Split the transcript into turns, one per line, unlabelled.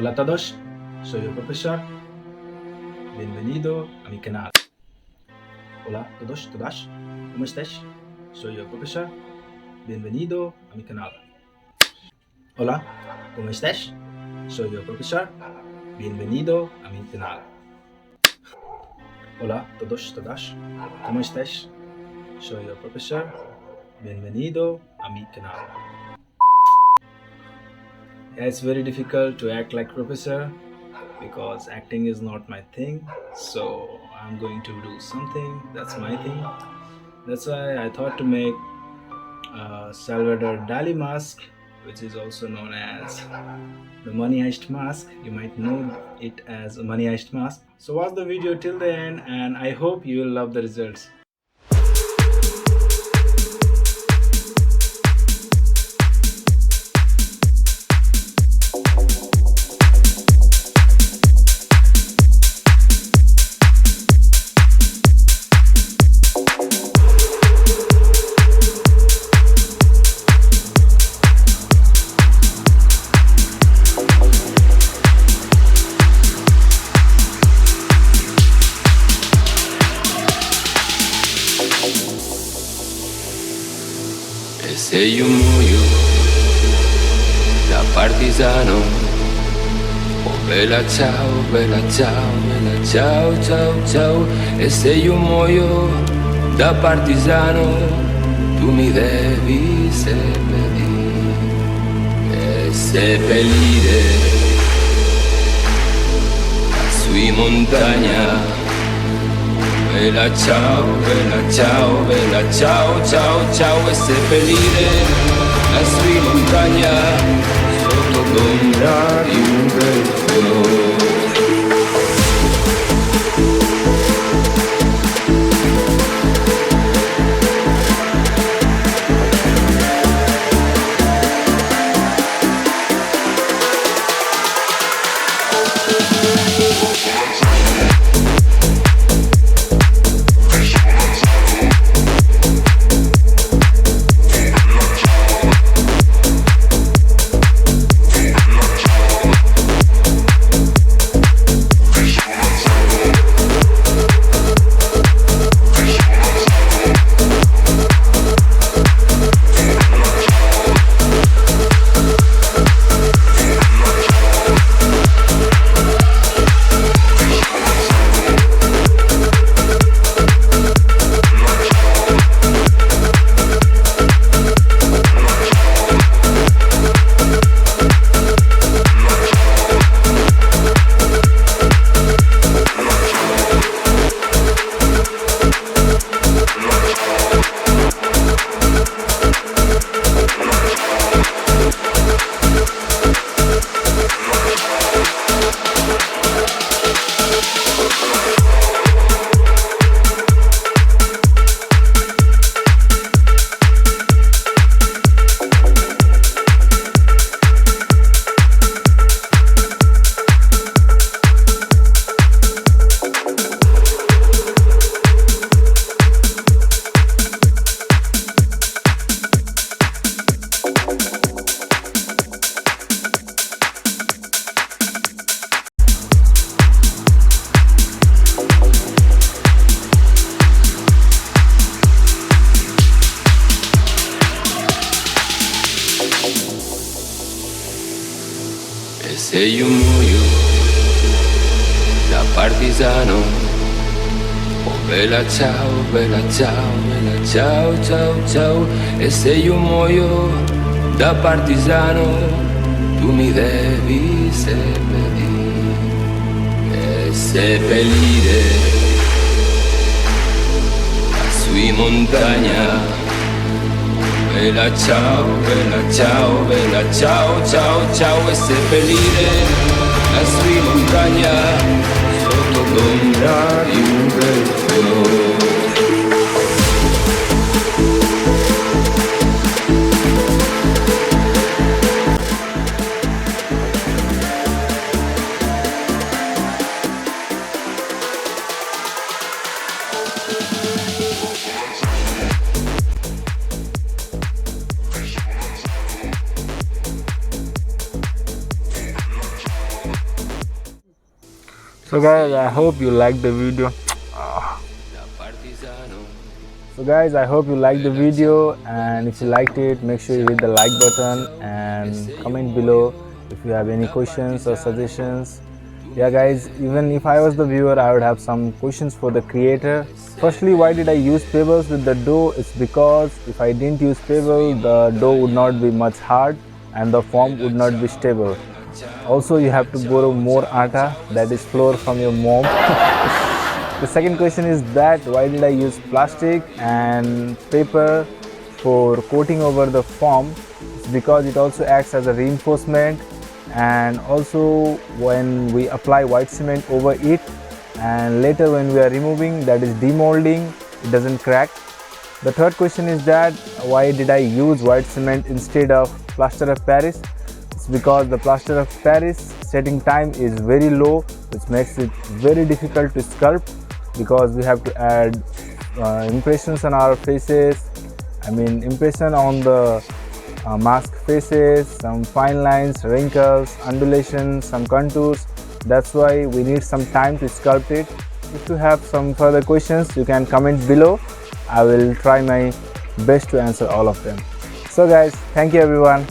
Hola a todos, soy el profesor. Bienvenido a mi canal. Hola a todos, todas, ¿cómo estás? Soy el profesor. Bienvenido a mi canal. Hola, ¿cómo estás? Soy el profesor. Bienvenido a mi canal. Hola a todos, todas, ¿cómo estás? Soy el profesor. Bienvenido a mi canal. Yeah, it's very difficult to act like professor because acting is not my thing. So I'm going to do something that's my thing. That's why I thought to make Salvador Dali Mask, which is also known as the Money Heist Mask. You might know it as a Money Heist Mask. So watch the video till the end, and I hope you will love the results.
Se io muoio da partigiano, oh bella ciao, bella ciao, bella ciao, ciao, ciao. E se io muoio da partigiano, tu mi devi seppellire sui montagna. Bella ciao, bella ciao, bella ciao, ciao, ciao. E seppellire la sua montagna sotto l'ombra di un bel fiore. E se io muoio da partigiano, oh bella ciao, bella ciao, bella ciao, ciao, ciao. E se io muoio da partigiano, tu mi devi seppellire la sua montagna. Bella ciao, bella ciao, bella ciao, ciao, ciao. E seppellire la sua montagna sotto l'ombra di un bel fiore.
So guys, I hope you liked the video. So guys, I hope you liked the video, and if you liked it, make sure you hit the like button and comment below if you have any questions or suggestions. Yeah guys, even if I was the viewer, I would have some questions for the creator. Firstly, why did I use pebbles with the dough? It's because if I didn't use pebble, the dough would not be much hard and the form would not be stable. Also, you have to borrow more atta, that is flour, from your mom. The second question is that why did I use plastic and paper for coating over the foam? It's because it also acts as a reinforcement, and also when we apply white cement over it and later when we are removing, that is demolding, it doesn't crack. The third question is that why did I use white cement instead of plaster of Paris? It's because the plaster of Paris setting time is very low, which makes it very difficult to sculpt, because we have to add impressions on our faces, impression on the mask faces, some fine lines, wrinkles, undulations, some contours. That's why we need some time to sculpt it. If you have some further questions, you can comment below. I will try my best to answer all of them. So guys, thank you everyone.